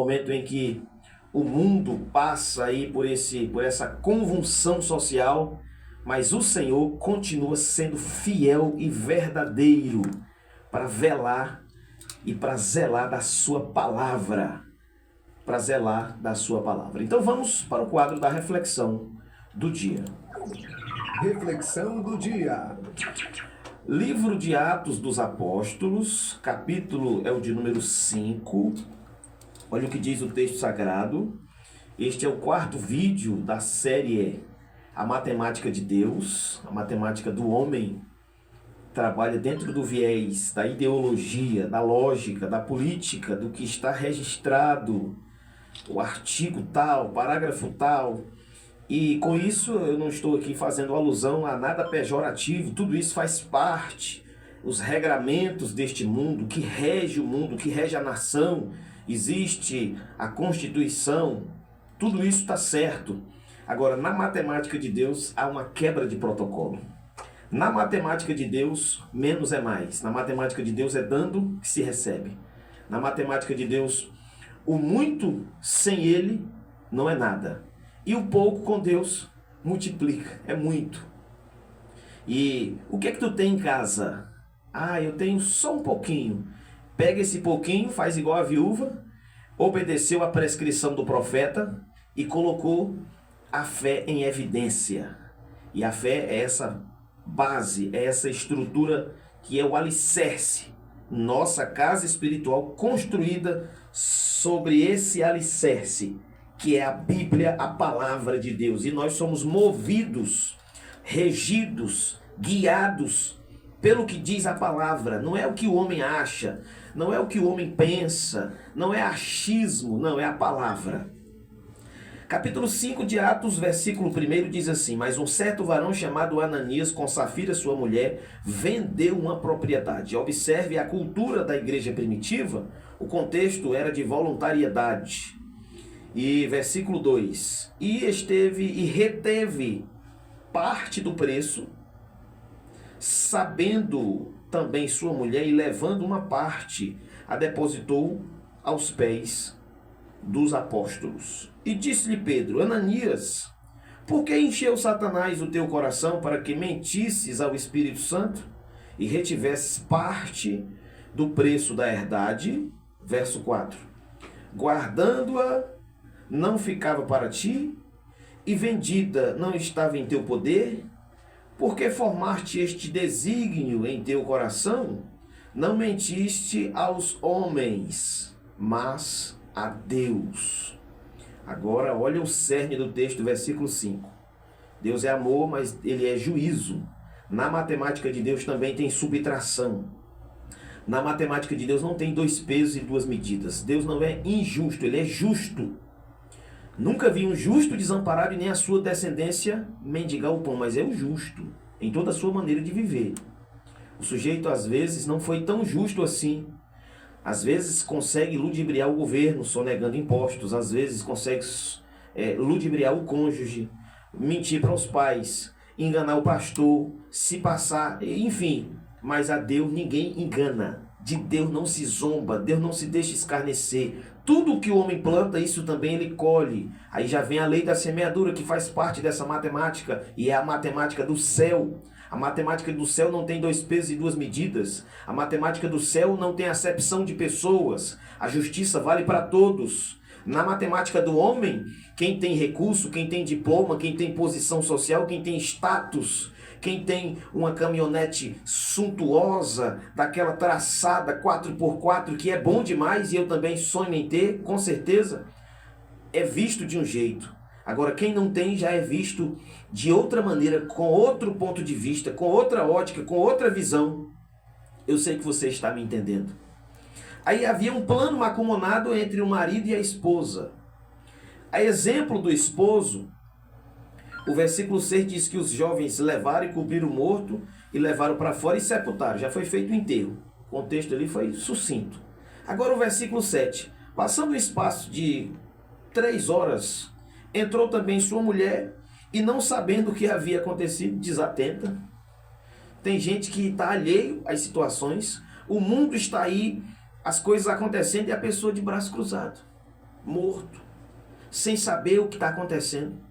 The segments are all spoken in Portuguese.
Momento em que o mundo passa aí por essa convulsão social, mas o Senhor continua sendo fiel e verdadeiro para velar e para zelar da sua palavra, para zelar da sua palavra. Então vamos para o quadro da reflexão do dia. Reflexão do dia. Livro de Atos dos Apóstolos, capítulo é o de número 5. Olha o que diz o texto sagrado. Este é o quarto vídeo da série A Matemática de Deus. A matemática do homem trabalha dentro do viés da ideologia, da lógica, da política, do que está registrado, o artigo tal, parágrafo tal. E com isso eu não estou aqui fazendo alusão a nada pejorativo, tudo isso faz parte, os regramentos deste mundo, que rege o mundo, que rege a nação, existe a Constituição, tudo isso está certo. Agora, na matemática de Deus há uma quebra de protocolo. Na matemática de Deus, menos é mais. Na matemática de Deus é dando que se recebe. Na matemática de Deus, o muito sem ele não é nada. E o pouco com Deus multiplica, é muito. E o que é que tu tem em casa? Ah, eu tenho só um pouquinho. Pega esse pouquinho, faz igual a viúva, obedeceu à prescrição do profeta e colocou a fé em evidência. E a fé é essa base, é essa estrutura que é o alicerce. Nossa casa espiritual construída sobre esse alicerce, que é a Bíblia, a palavra de Deus. E nós somos movidos, regidos, guiados pelo que diz a palavra. Não é o que o homem acha, não é o que o homem pensa, não é achismo, não, é a palavra. Capítulo 5 de Atos, versículo 1 diz assim: Mas um certo varão chamado Ananias, com Safira sua mulher, vendeu uma propriedade. Observe a cultura da igreja primitiva, o contexto era de voluntariedade. E versículo 2: E esteve e reteve parte do preço, sabendo também sua mulher, e levando uma parte, a depositou aos pés dos apóstolos. E disse-lhe Pedro: Ananias, por que encheu Satanás o teu coração para que mentisses ao Espírito Santo e retivesses parte do preço da herdade? Verso 4: Guardando-a não ficava para ti, e vendida não estava em teu poder? Porque formaste este desígnio em teu coração? Não mentiste aos homens, mas a Deus. Agora olha o cerne do texto, versículo 5. Deus é amor, mas ele é juízo. Na matemática de Deus também tem subtração. Na matemática de Deus não tem dois pesos e duas medidas. Deus não é injusto, ele é justo. Nunca vi um justo desamparado e nem a sua descendência mendigar o pão, mas é o justo em toda a sua maneira de viver. O sujeito às vezes não foi tão justo assim. Às vezes consegue ludibriar o governo sonegando impostos, às vezes consegue ludibriar o cônjuge, mentir para os pais, enganar o pastor, se passar, enfim. Mas a Deus ninguém engana. De Deus não se zomba, Deus não se deixa escarnecer. Tudo que o homem planta, isso também ele colhe. Aí já vem a lei da semeadura, que faz parte dessa matemática, e é a matemática do céu. A matemática do céu não tem dois pesos e duas medidas. A matemática do céu não tem acepção de pessoas. A justiça vale para todos. Na matemática do homem, quem tem recurso, quem tem diploma, quem tem posição social, quem tem status, quem tem uma caminhonete suntuosa, daquela traçada 4x4, que é bom demais e eu também sonho em ter, com certeza, é visto de um jeito. Agora, quem não tem já é visto de outra maneira, com outro ponto de vista, com outra ótica, com outra visão. Eu sei que você está me entendendo. Aí havia um plano macumunado entre o marido e a esposa. A exemplo do esposo, o versículo 6 diz que os jovens levaram e cobriram o morto e levaram para fora e sepultaram. Já foi feito o enterro. O contexto ali foi sucinto. Agora o versículo 7. Passando o espaço de 3 horas, entrou também sua mulher e, não sabendo o que havia acontecido, desatenta. Tem gente que está alheio às situações. O mundo está aí, as coisas acontecendo e a pessoa de braço cruzado. morto, sem saber o que está acontecendo.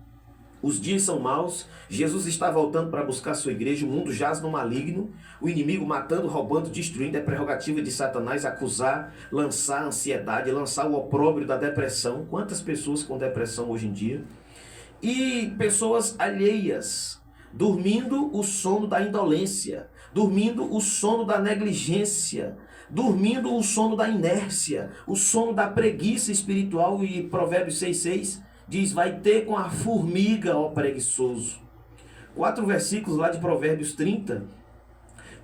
Os dias são maus, Jesus está voltando para buscar a sua igreja, o mundo jaz no maligno, o inimigo matando, roubando, destruindo, é prerrogativa de Satanás acusar, lançar a ansiedade, lançar o opróbrio da depressão. Quantas pessoas com depressão hoje em dia? E pessoas alheias, dormindo o sono da indolência, dormindo o sono da negligência, dormindo o sono da inércia, o sono da preguiça espiritual. E Provérbios 6,6 diz: vai ter com a formiga, ó preguiçoso. 4 versículos lá de Provérbios 30,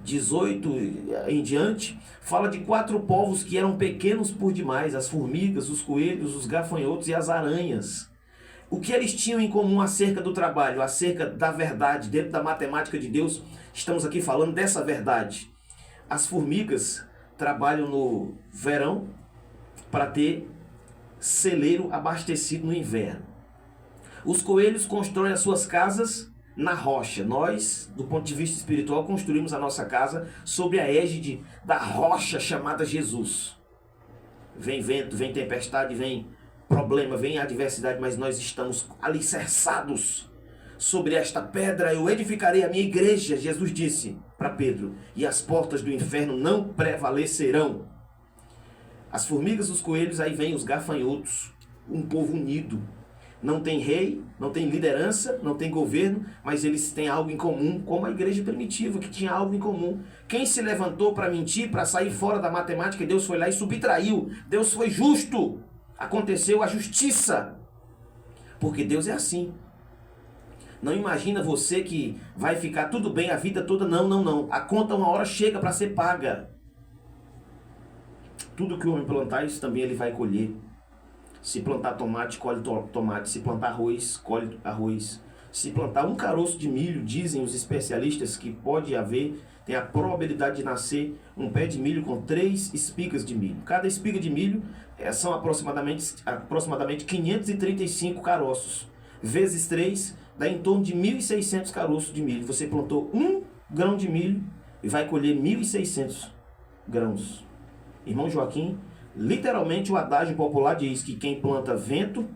18 em diante, fala de 4 povos que eram pequenos por demais: as formigas, os coelhos, os gafanhotos e as aranhas. O que eles tinham em comum acerca do trabalho, acerca da verdade, dentro da matemática de Deus? Estamos aqui falando dessa verdade. As formigas trabalham no verão para ter celeiro abastecido no inverno. Os coelhos constroem as suas casas na rocha. Nós, do ponto de vista espiritual, construímos a nossa casa sobre a égide da rocha chamada Jesus. Vem vento, vem tempestade, vem problema, vem adversidade, mas nós estamos alicerçados sobre esta pedra. Eu edificarei a minha igreja, Jesus disse para Pedro, e as portas do inferno não prevalecerão. As formigas, os coelhos, aí vem os gafanhotos, um povo unido. Não tem rei, não tem liderança, não tem governo, mas eles têm algo em comum, como a igreja primitiva, que tinha algo em comum. Quem se levantou para mentir, para sair fora da matemática, Deus foi lá e subtraiu. Deus foi justo. Aconteceu a justiça. Porque Deus é assim. Não imagina você que vai ficar tudo bem a vida toda. Não, não, não. A conta uma hora chega para ser paga. Tudo que o homem plantar, isso também ele vai colher. Se plantar tomate, colhe tomate. Se plantar arroz, colhe arroz. Se plantar um caroço de milho, dizem os especialistas que pode haver, tem a probabilidade de nascer um pé de milho com 3 espigas de milho. Cada espiga de milho são aproximadamente 535 caroços. Vezes 3, dá em torno de 1.600 caroços de milho. Você plantou 1 grão de milho e vai colher 1.600 grãos. Irmão Joaquim, literalmente o adágio popular diz que quem planta vento,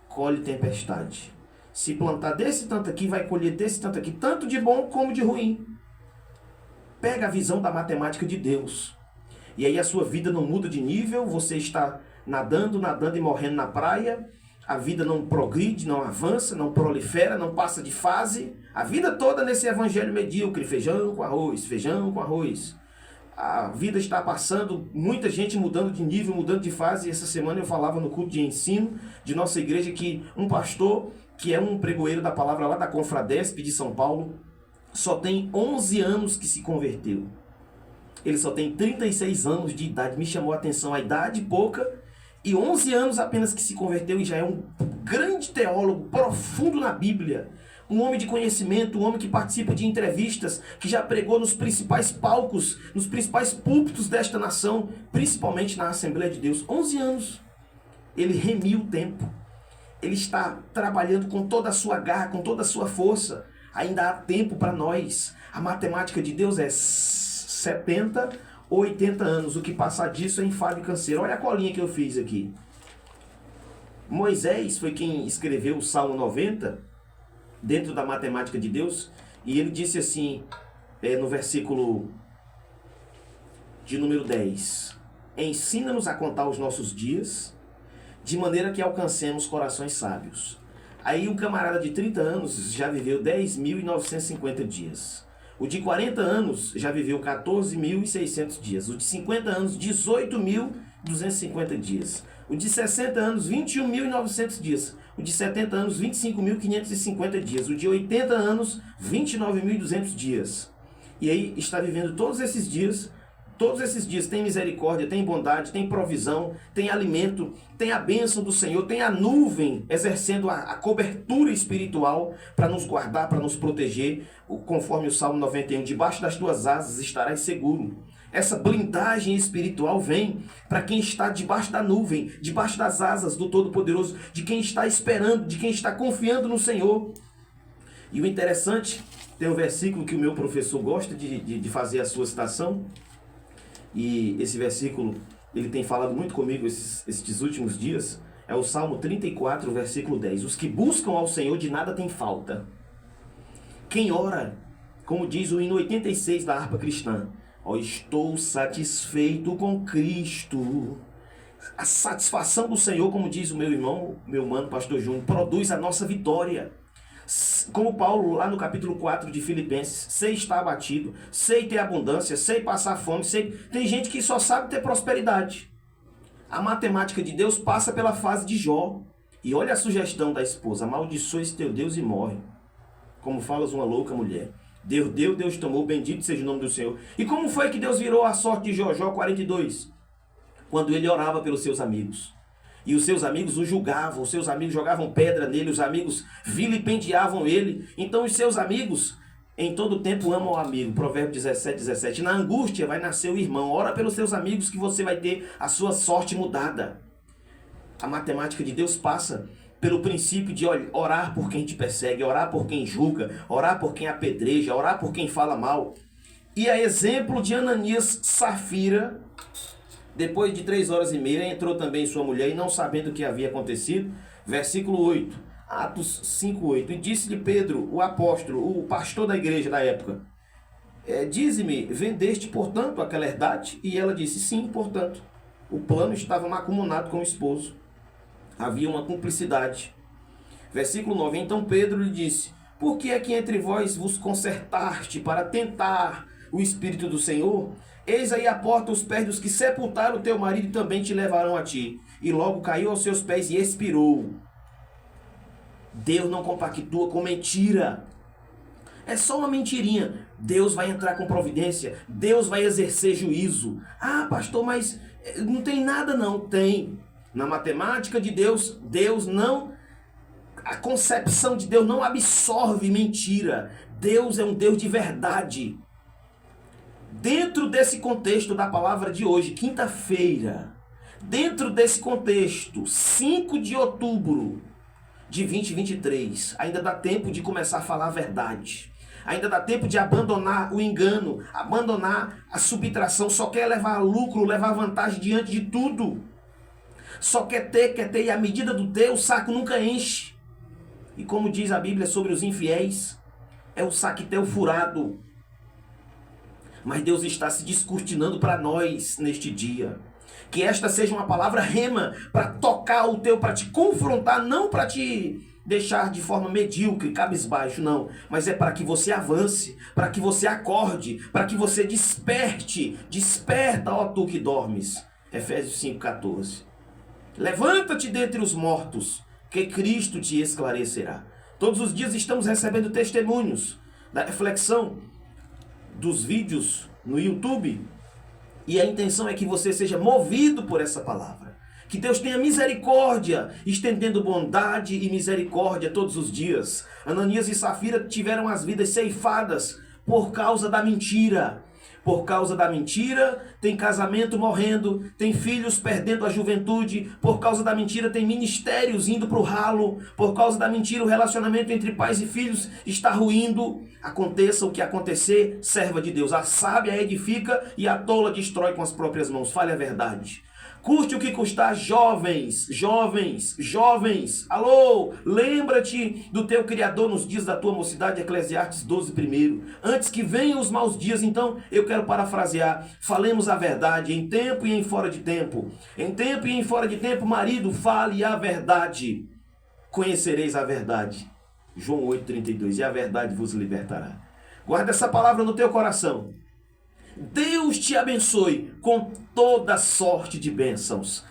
colhe tempestade. Se plantar desse tanto aqui, vai colher desse tanto aqui, tanto de bom como de ruim. Pega a visão da matemática de Deus. E aí a sua vida não muda de nível, você está nadando, nadando e morrendo na praia. A vida não progride, não avança, não prolifera, não passa de fase. A vida toda nesse evangelho medíocre, feijão com arroz, feijão com arroz. A vida está passando, muita gente mudando de nível, mudando de fase. Essa semana eu falava no culto de ensino de nossa igreja que um pastor, que é um pregoeiro da palavra lá da Confradesp de São Paulo, só tem 11 anos que se converteu. Ele só tem 36 anos de idade. Me chamou a atenção a idade pouca e 11 anos apenas que se converteu, e já é um grande teólogo, profundo na Bíblia. Um homem de conhecimento, um homem que participa de entrevistas, que já pregou nos principais palcos, nos principais púlpitos desta nação, principalmente na Assembleia de Deus. 11 anos. Ele remiu o tempo. Ele está trabalhando com toda a sua garra, com toda a sua força. Ainda há tempo para nós. A matemática de Deus é 70 ou 80 anos. O que passar disso é enfado e canseiro. Olha a colinha que eu fiz aqui. Moisés foi quem escreveu o Salmo 90, dentro da matemática de Deus, e ele disse assim, no versículo de número 10, ensina-nos a contar os nossos dias, de maneira que alcancemos corações sábios. Aí um camarada de 30 anos já viveu 10.950 dias. O de 40 anos já viveu 14.600 dias. O de 50 anos, 18.250 dias. O de 60 anos, 21.900 dias. O de 70 anos, 25.550 dias. O de 80 anos, 29.200 dias. E aí está vivendo todos esses dias. Todos esses dias tem misericórdia, tem bondade, tem provisão, tem alimento, tem a bênção do Senhor, tem a nuvem exercendo a cobertura espiritual para nos guardar, para nos proteger, conforme o Salmo 91, debaixo das tuas asas estarás seguro. Essa blindagem espiritual vem para quem está debaixo da nuvem, debaixo das asas do Todo-Poderoso, de quem está esperando, de quem está confiando no Senhor. E o interessante, tem um versículo que o meu professor gosta de fazer a sua citação, e esse versículo, ele tem falado muito comigo esses últimos dias. É o Salmo 34, versículo 10. Os que buscam ao Senhor de nada tem falta. Quem ora, como diz o hino 86 da harpa cristã, estou satisfeito com Cristo. A satisfação do Senhor, como diz o meu irmão, meu mano, pastor Júnior, produz a nossa vitória. Como Paulo, lá no capítulo 4 de Filipenses, sei estar abatido, sei ter abundância, sei passar fome, sei... Tem gente que só sabe ter prosperidade. A matemática de Deus passa pela fase de Jó. E olha a sugestão da esposa: amaldiçoa esse teu Deus e morre. Como falas uma louca mulher. Deus deu, Deus tomou, bendito seja o nome do Senhor. E como foi que Deus virou a sorte de Jó? Jó 42. Quando ele orava pelos seus amigos. E os seus amigos o julgavam, os seus amigos jogavam pedra nele, os amigos vilipendiavam ele. Então os seus amigos, em todo tempo, amam o amigo. Provérbio 17, 17. Na angústia vai nascer o irmão. Ora pelos seus amigos que você vai ter a sua sorte mudada. A matemática de Deus passa pelo princípio de orar por quem te persegue, orar por quem julga, orar por quem apedreja, orar por quem fala mal. E a exemplo de Ananias, Safira, depois de 3 horas e meia, entrou também sua mulher, e não sabendo o que havia acontecido, versículo 8, Atos 5, 8, e disse-lhe Pedro, o apóstolo, o pastor da igreja da época, dize-me, vendeste, portanto, aquela herdade? E ela disse, sim, portanto. O plano estava macumunado com o esposo. Havia uma cumplicidade. Versículo 9, então Pedro lhe disse, por que é que entre vós vos concertaste para tentar o Espírito do Senhor? Eis aí a porta os pés dos que sepultaram o teu marido e também te levarão a ti. E logo caiu aos seus pés e expirou. Deus não compactua com mentira. É só uma mentirinha. Deus vai entrar com providência. Deus vai exercer juízo. Ah, pastor, mas não tem nada não. Tem. Na matemática de Deus, a concepção de Deus não absorve mentira. Deus é um Deus de verdade. Dentro desse contexto da palavra de hoje, quinta-feira, dentro desse contexto, 5 de outubro de 2023, ainda dá tempo de começar a falar a verdade. Ainda dá tempo de abandonar o engano, abandonar a subtração. Só quer levar lucro, levar vantagem diante de tudo. Só quer ter, e a medida do ter, o saco nunca enche. E como diz a Bíblia sobre os infiéis, é o saquetel furado. Mas Deus está se descortinando para nós neste dia. Que esta seja uma palavra rema para tocar o teu, para te confrontar, não para te deixar de forma medíocre, cabisbaixo, não. Mas é para que você avance, para que você acorde, para que você desperte. Desperta, ó tu que dormes. Efésios 5,14. Levanta-te dentre os mortos, que Cristo te esclarecerá. Todos os dias estamos recebendo testemunhos da reflexão dos vídeos no YouTube. E a intenção é que você seja movido por essa palavra. Que Deus tenha misericórdia, estendendo bondade e misericórdia todos os dias. Ananias e Safira tiveram as vidas ceifadas por causa da mentira. Por causa da mentira, tem casamento morrendo, tem filhos perdendo a juventude. Por causa da mentira, tem ministérios indo para o ralo. Por causa da mentira, o relacionamento entre pais e filhos está ruindo. Aconteça o que acontecer, serva de Deus. A sábia edifica e a tola destrói com as próprias mãos. Fale a verdade. Custe o que custar, jovens, jovens, jovens. Alô, lembra-te do teu Criador nos dias da tua mocidade, Eclesiastes 12, 1. Antes que venham os maus dias, então, eu quero parafrasear. Falemos a verdade em tempo e em fora de tempo. Em tempo e em fora de tempo, marido, fale a verdade. Conhecereis a verdade. João 8, 32. E a verdade vos libertará. Guarda essa palavra no teu coração. Deus te abençoe com toda sorte de bênçãos.